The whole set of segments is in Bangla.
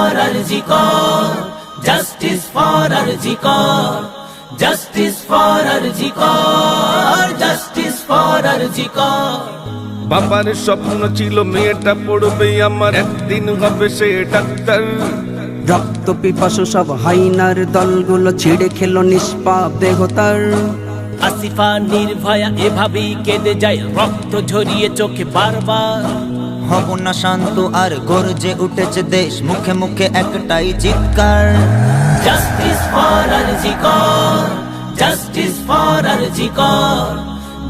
for Arjikor, justice for Arjikor, justice for Arjikor, justice for Arjikor. বাবার স্বপ্ন ছিল মেয়েটা পড়বে আমার, একদিন হবে সে ডাক্তার। রক্ত পিপাসু সব হাইনার দলগুলো ছিঁড়ে খেলো নিষ্পাপ দেহতার। আসিফা নির্ভয়া এভাবেই কেঁদে যায়, রক্ত ঝরিয়ে চোখে বারবার। হব না শান্ত আর গর্জে উঠেছে দেশ, মুখে মুখে একটাই চিৎকার। Justice for Arjikor, justice for Arjikor,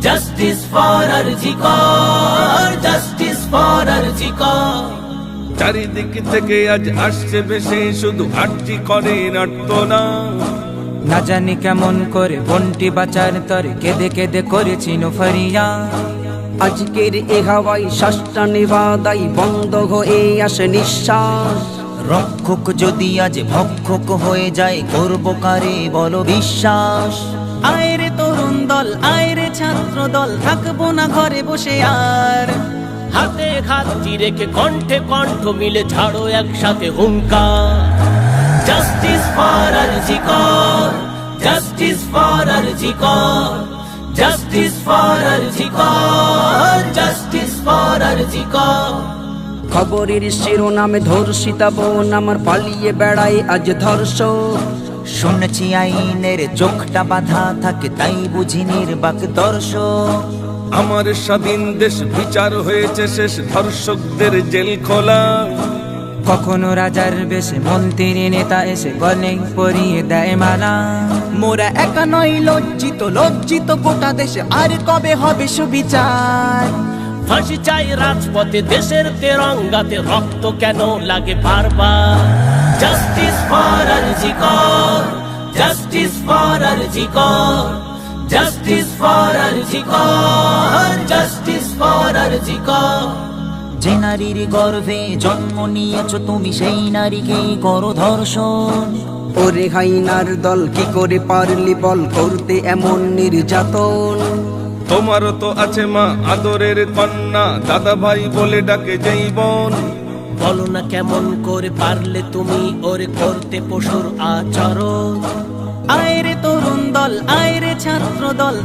justice for Arjikor, justice for Arjikor. চারিদিক থেকে আজ আসছে বেশি, শুধু আর্জি করে নাট্যনা। না জানি কেমন করে বন্টি বাঁচার তরে কেঁদে কেঁদে করেছি ফরিয়া। আজকের এ হাওয়াই শ্বাসটা নেবাদাই, বন্ধ হয়ে আসে নিঃশ্বাস। রক্ষক যদি আজ ভক্ষক হয়ে যায়, করব কারে বলো বিশ্বাস। আয়রে তরুণ দল, আয়রে ছাত্র দল, থাকবো না ঘরে বসে আর। হাতে হাতটি রেখে কণ্ঠে কণ্ঠ মিলে ঝাড়ো একসাথে হুঙ্কার। Justice for Arjikor, justice for Arjikor, justice for Arjikor, justice for Arjikor. খবরের শিরোনামে ধর্ষিতা বোন আমার পালিয়ে বেড়ায় আজ ধর্ষক। শুনেছি আইনের চোখটা বাঁধা থাকে, তাই বুঝি নির্বাক দর্শক। আমার স্বাধীন দেশ বিচার হয়েছে শেষ, ধর্ষকদের জেল খোলা। কখনো রাজার বেশে মন্ত্রী নেতা এসে গলে পরিয়ে দেয় মালা। মোরা একা নয় লজ্জিত, লজ্জিত গোটা দেশে, আর কবে হবে সুবিচার। ফাঁসি চাই রাজপথে, দেশের তেরঙ্গাতে রক্ত কেন লাগে বারবার। Justice for Arjikor, justice for Arjikor, justice for Arjikor, justice for Arjikor. যে নারীর গর্ভে জন্ম নিয়েছ তুমি, সেই নারীকেই করো ধর্ষণ। ওরে হাইনার দল কি করে পারলি বল করতে এমন নির্যাতন। তোমারও তো আছে মা আদরের কন্যা, দাদা ভাই বলে ডাকে যেই বোন। বলো না কেমন করে পারলে তুমি ওরে করতে পশুর আচরণ। আয়রে তরুণ দল, আয়রে ছাত্র দল,